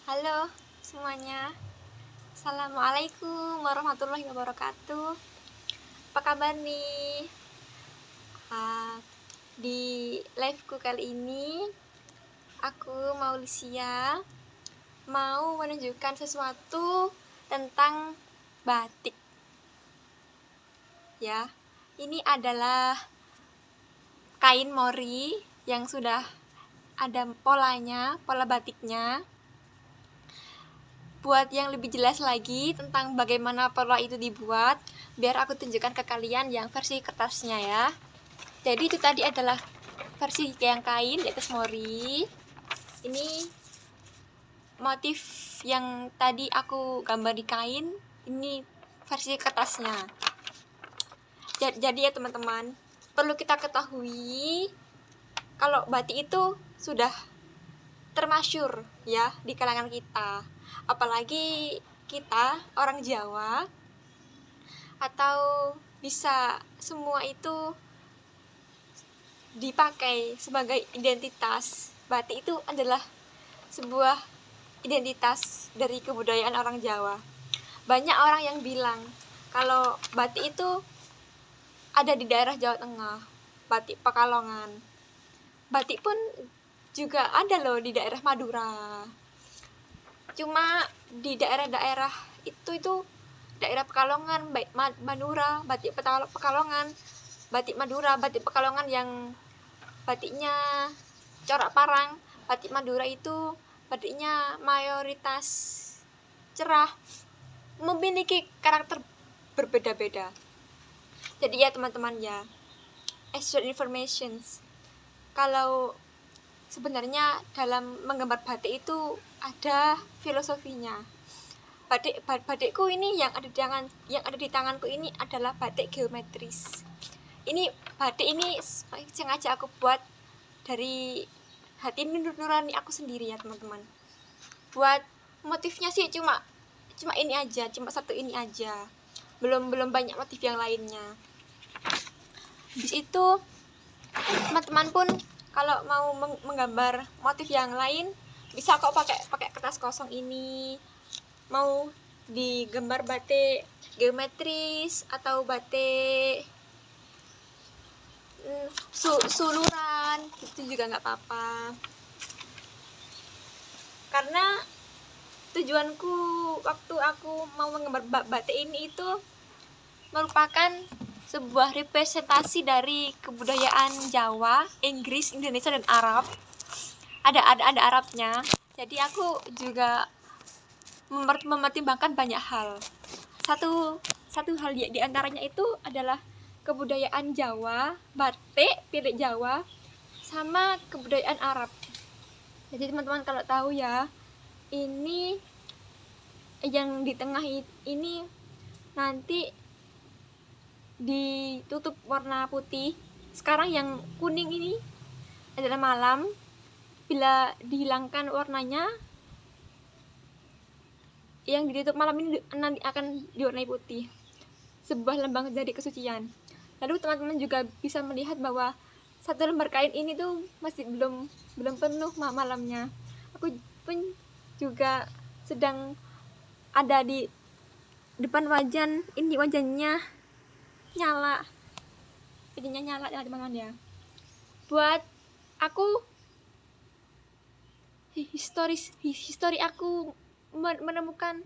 Halo semuanya, Assalamualaikum warahmatullahi wabarakatuh. Apa kabar nih? Di liveku kali ini aku Maulisia mau menunjukkan sesuatu tentang batik. Ya, ini adalah kain mori yang sudah ada polanya, pola batiknya. Buat yang lebih jelas lagi tentang bagaimana pola itu dibuat, biar aku tunjukkan ke kalian yang versi kertasnya ya. Jadi itu tadi adalah versi yang kain di atas mori. Ini motif yang tadi aku gambar di kain, ini versi kertasnya. Jadi ya teman-teman, perlu kita ketahui kalau batik itu sudah termasyur ya di kalangan kita, apalagi kita orang Jawa, atau bisa semua itu dipakai sebagai identitas. Batik itu adalah sebuah identitas dari kebudayaan orang Jawa. Banyak orang yang bilang kalau batik itu ada di daerah Jawa Tengah, batik Pekalongan. Batik pun juga ada loh di daerah Madura. Cuma di daerah-daerah itu daerah Pekalongan, baik Madura, batik Pekalongan, batik Madura, batik Pekalongan yang batiknya corak parang. Batik Madura itu batiknya mayoritas cerah, memiliki karakter berbeda-beda. Jadi ya teman-teman ya, extra informations, kalau sebenarnya dalam menggambar batik itu ada filosofinya. Batikku ini yang ada di tanganku ini adalah batik geometris. Ini batik ini sengaja aku buat dari hati nurani aku sendiri ya teman-teman. Buat motifnya sih cuma ini aja, cuma satu ini aja. Belum banyak motif yang lainnya. Habis itu teman-teman pun kalau mau menggambar motif yang lain bisa kok pakai kertas kosong ini. Mau digambar batik geometris atau batik suluran, itu juga nggak apa-apa. Karena tujuanku waktu aku mau menggambar batik ini itu merupakan sebuah representasi dari kebudayaan Jawa, Inggris, Indonesia, dan Arab. Ada Arabnya. Jadi aku juga mempertimbangkan banyak hal. Satu hal di antaranya itu adalah kebudayaan Jawa, batik milik Jawa, sama kebudayaan Arab. Jadi teman-teman kalau tahu ya, ini yang di tengah ini nanti ditutup warna putih. Sekarang yang kuning ini adalah malam. Bila dihilangkan warnanya, yang ditutup malam ini nanti akan diwarnai putih, sebuah lambang dari kesucian. Lalu teman-teman juga bisa melihat bahwa satu lembar kain ini tuh masih belum penuh malamnya. Aku pun juga sedang ada di depan wajan. Ini wajannya nyala, videonya nyala ya teman-teman ya. Buat aku histori aku menemukan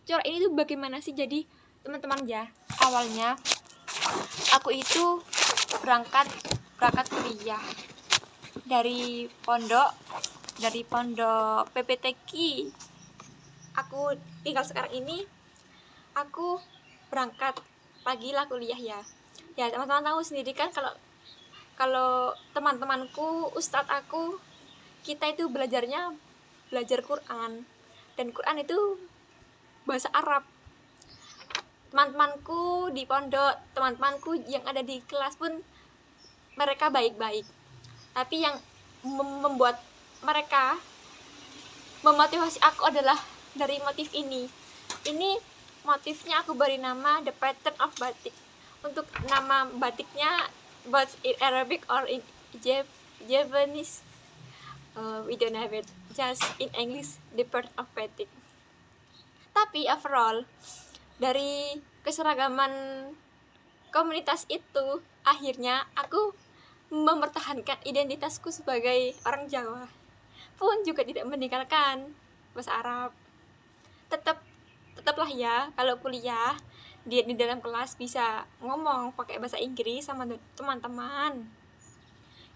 corak ini tuh bagaimana sih. Jadi teman-teman ya, awalnya aku itu berangkat kuliah dari pondok PPTQ aku tinggal sekarang ini. Aku berangkat pagi lah kuliah ya teman-teman tahu sendiri kan, kalau teman-temanku, ustadz aku, kita itu belajar Quran, dan Quran itu bahasa Arab. Teman-temanku di pondok, teman-temanku yang ada di kelas pun mereka baik-baik, tapi yang membuat mereka memotivasi aku adalah dari motif ini. Ini motifnya aku beri nama The Pattern of Batik. Untuk nama batiknya, but in Arabic or in Japanese, We don't have it, just in English the birth of batik. Tapi overall dari keseragaman komunitas itu, akhirnya aku mempertahankan identitasku sebagai orang Jawa, pun juga tidak meninggalkan bahasa Arab. Tetaplah ya, kalau kuliah di dalam kelas bisa ngomong pakai bahasa Inggris sama teman-teman.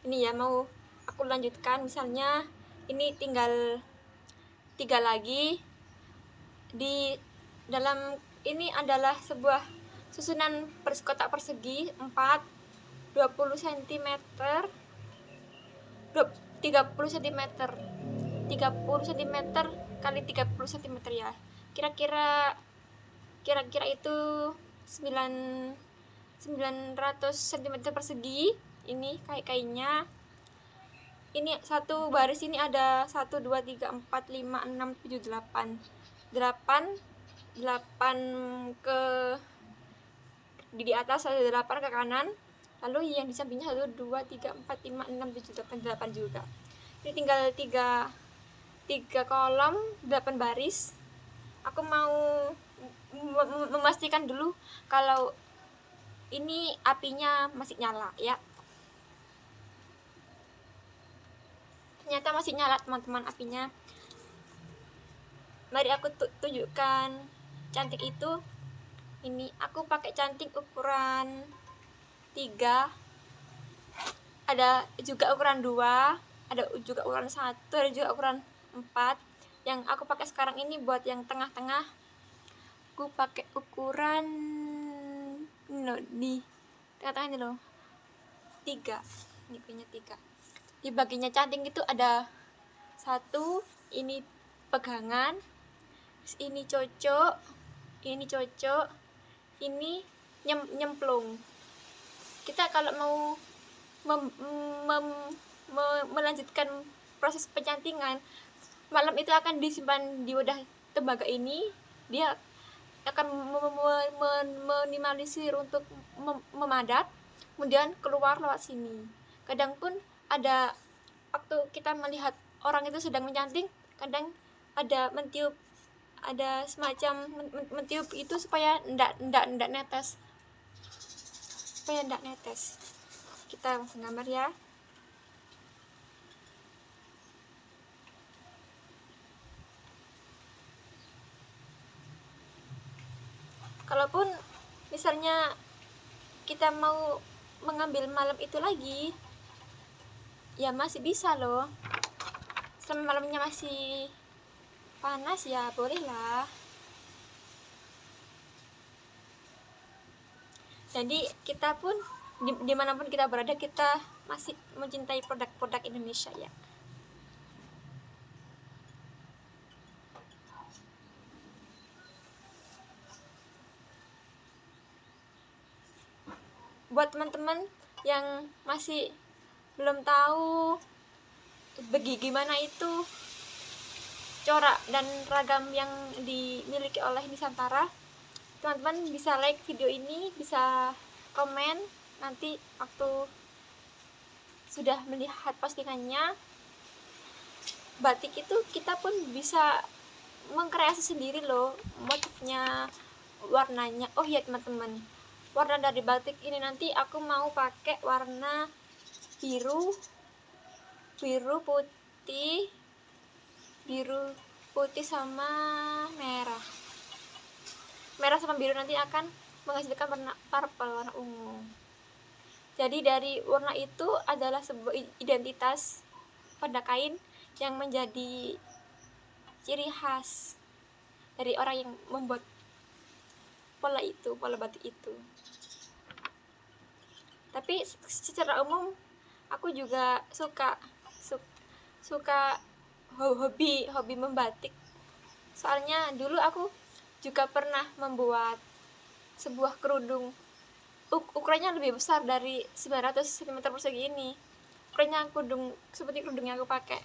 Ini ya, mau aku lanjutkan, misalnya ini tinggal 3 lagi. Di dalam ini adalah sebuah susunan kotak persegi 20 cm 30 cm kali 30 cm ya. Kira-kira itu 900 cm persegi. Ini kainnya. Ini satu baris ini ada 1 2 3 4 5 6 7 8 ke di atas, ada 8 ke kanan, lalu yang di sampingnya 1 2 3 4 5 6 7 8 juga. Ini tinggal 3 kolom 8 baris. Aku mau memastikan dulu kalau ini apinya masih nyala ya. Ternyata masih nyala teman-teman apinya. Mari aku tunjukkan cantik itu. Ini aku pakai cantik ukuran 3, ada juga ukuran 2, ada juga ukuran 1, ada juga ukuran 4. Yang aku pakai sekarang ini buat yang tengah-tengah, aku pakai ukuran di tengah-tengahnya loh, 3. Ini punya 3. Di bagiannya cantik itu ada 1, ini pegangan, ini cocok, ini nyemplung. Kita kalau mau melanjutkan proses pencantingan, malam itu akan disimpan di wadah tembaga ini. Dia akan meminimalisir untuk memadat, kemudian keluar lewat sini. Kadang pun ada waktu kita melihat orang itu sedang mencanting, kadang ada mentiup, ada semacam mentiup itu supaya ndak netes, Kita langsung gambar ya. Kalaupun misalnya kita mau mengambil malam itu lagi, ya masih bisa loh. Selama malamnya masih panas ya bolehlah. Jadi kita pun dimanapun kita berada, kita masih mencintai produk-produk Indonesia ya. Buat teman-teman yang masih belum tahu bagaimana itu corak dan ragam yang dimiliki oleh Nusantara, teman-teman bisa like video ini, bisa komen nanti waktu sudah melihat postingannya. Batik itu kita pun bisa mengkreasi sendiri loh motifnya, warnanya. Oh iya teman-teman, warna dari batik ini nanti aku mau pakai warna biru putih sama merah sama biru nanti akan menghasilkan warna purple, warna ungu. Jadi dari warna itu adalah sebuah identitas pada kain yang menjadi ciri khas dari orang yang membuat pola batik itu. Tapi secara umum aku juga suka hobi membatik. Soalnya dulu aku juga pernah membuat sebuah kerudung. Ukurannya lebih besar dari 900 cm persegi ini. Ukurannya kerudung seperti kerudung yang aku pakai.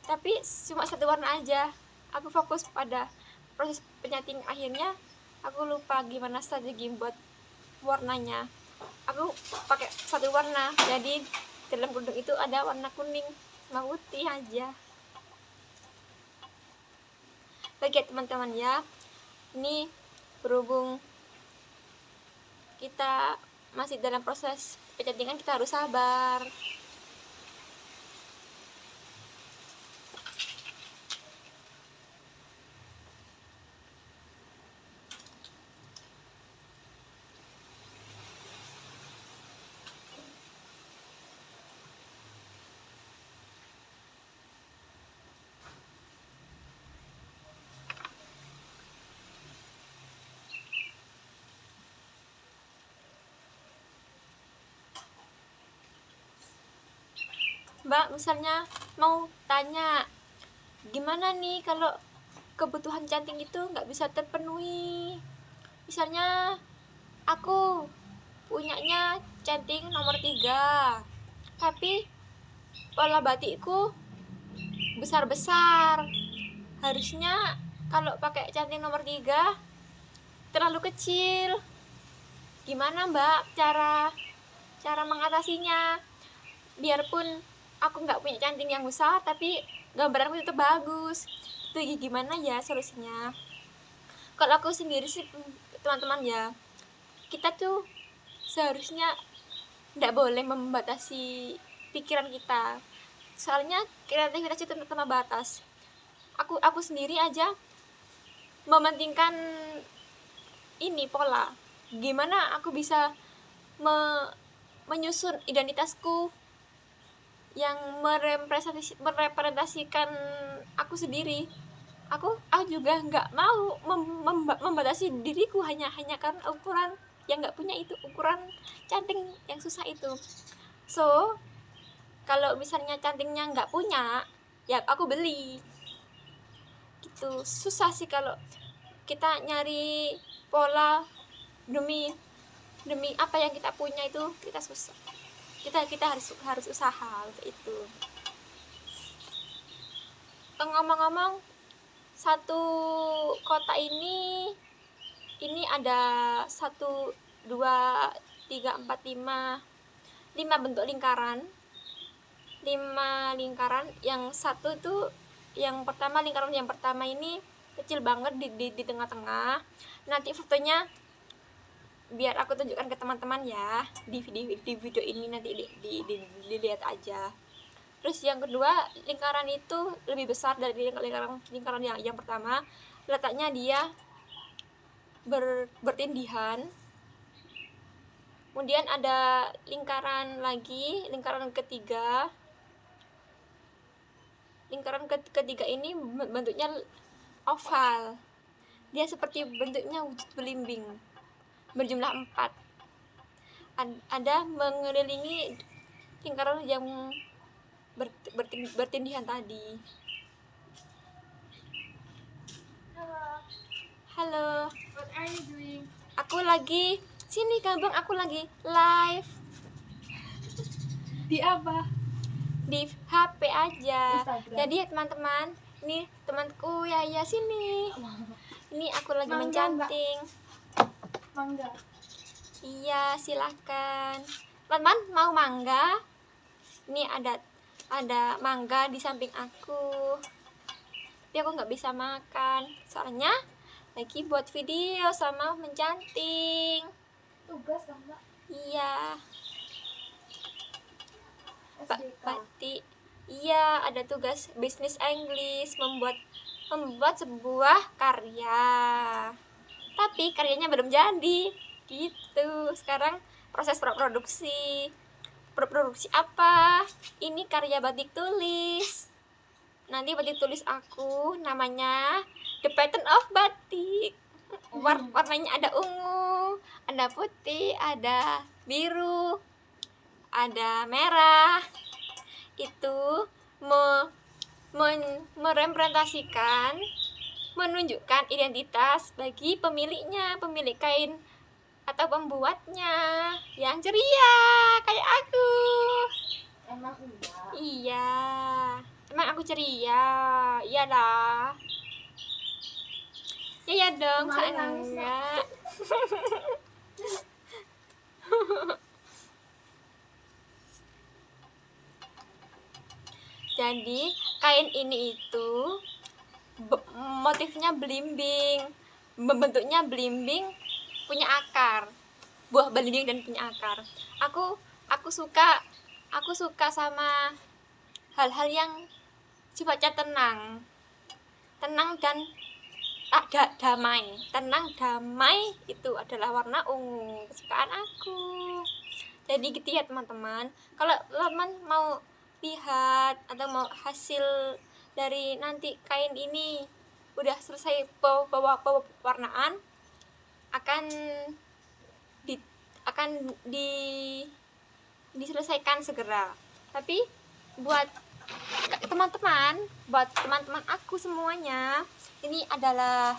Tapi cuma satu warna aja. Aku fokus pada proses penyating, akhirnya aku lupa gimana strategi buat warnanya. Aku pakai satu warna. Jadi dalam kerudung itu ada warna kuning. mau putih aja. Oke teman-teman ya, ini berhubung kita masih dalam proses pecantingan, kita harus sabar. Mbak misalnya mau tanya, gimana nih kalau kebutuhan cantik itu nggak bisa terpenuhi? Misalnya aku punyanya cantik nomor 3, tapi pola batikku besar-besar. Harusnya kalau pakai cantik nomor 3 terlalu kecil. Gimana Mbak cara mengatasinya? Biarpun aku nggak punya cantik yang besar, tapi gambaranku tetap bagus. Itu gimana ya solusinya? Kalau aku sendiri sih teman-teman ya, kita tuh seharusnya nggak boleh membatasi pikiran kita. Soalnya kreativitas itu tanpa batas. Aku sendiri aja mementingkan ini pola. Gimana aku bisa menyusun identitasku yang merepresentasikan aku sendiri. Aku juga nggak mau membatasi diriku hanya karena ukuran yang nggak punya itu, ukuran cantik yang susah itu. So kalau misalnya cantiknya nggak punya, ya aku beli gitu. Susah sih kalau kita nyari pola demi apa yang kita punya, itu kita susah. Kita harus usaha untuk itu. Ngomong-ngomong, satu kota ini ada 1, 2, 3, 4, 5 bentuk lingkaran. 5 lingkaran. Yang satu itu yang pertama, lingkaran yang pertama ini kecil banget di tengah-tengah. Nanti fotonya biar aku tunjukkan ke teman-teman ya di video ini, nanti dilihat aja. Terus yang kedua, lingkaran itu lebih besar dari lingkaran yang pertama. Letaknya dia bertindihan. Kemudian ada lingkaran lagi, lingkaran ketiga. Lingkaran ketiga ini bentuknya oval. Dia seperti bentuknya wujud belimbing, berjumlah 4. Ada mengelilingi lingkaran yang bertindihan tadi. Halo. What are you doing? Aku lagi sini Kabang, aku lagi live. Di apa? Di HP aja. Instagram. Jadi teman-teman, ini temanku ya sini. Ini aku lagi Mangga, mencanting. Mangga. Iya, silakan. Teman-teman mau mangga? Ini ada mangga di samping aku. Tapi aku nggak bisa makan, soalnya lagi buat video sama mencanting. Tugas kan, Mbak? Iya. SDK. Batik. Iya, ada tugas bisnis English, membuat sebuah karya. Tapi karyanya belum jadi. Gitu. Sekarang proses produksi. Produksi apa? Ini karya batik tulis. Nanti batik tulis aku namanya The Pattern of Batik. Warnanya ada ungu, ada putih, ada biru, ada merah. Itu merepresentasikan, menunjukkan identitas bagi pemiliknya, pemilik kain atau pembuatnya yang ceria kayak aku. Emang enggak? Iya, emang aku ceria. Iyalah. Iya dong, Kemarin saya nangis, enggak. Jadi kain ini itu motifnya belimbing, bentuknya belimbing, punya akar, buah belimbing dan punya akar. Aku suka sama hal-hal yang sifatnya tenang dan damai. Tenang, damai itu adalah warna ungu kesukaan aku. Jadi gitu ya teman-teman. Kalau teman mau lihat atau mau hasil dari nanti kain ini udah selesai pewarnaan, akan diselesaikan segera. Tapi buat teman-teman aku semuanya, ini adalah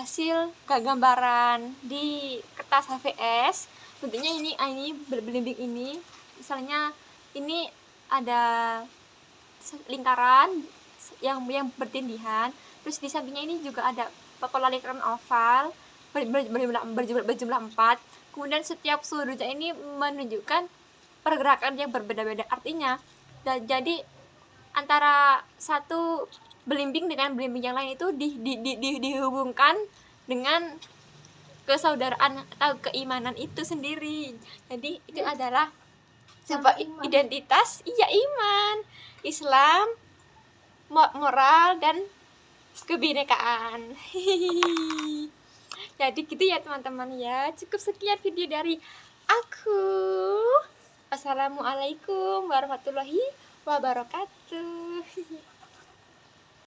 hasil gambaran di kertas HVS. Bentuknya ini belimbing ini. Misalnya ini ada lingkaran yang bertindihan, terus di sampingnya ini juga ada pola lingkaran oval berjumlah 4. Kemudian setiap sudutnya ini menunjukkan pergerakan yang berbeda-beda. Artinya jadi antara satu belimbing dengan belimbing yang lain itu dihubungkan dengan kesaudaraan atau keimanan itu sendiri. Jadi itu adalah sebuah identitas, iman, Islam, moral dan kebinekaan. Jadi gitu ya teman-teman ya. Cukup sekian video dari aku. Assalamualaikum warahmatullahi wabarakatuh.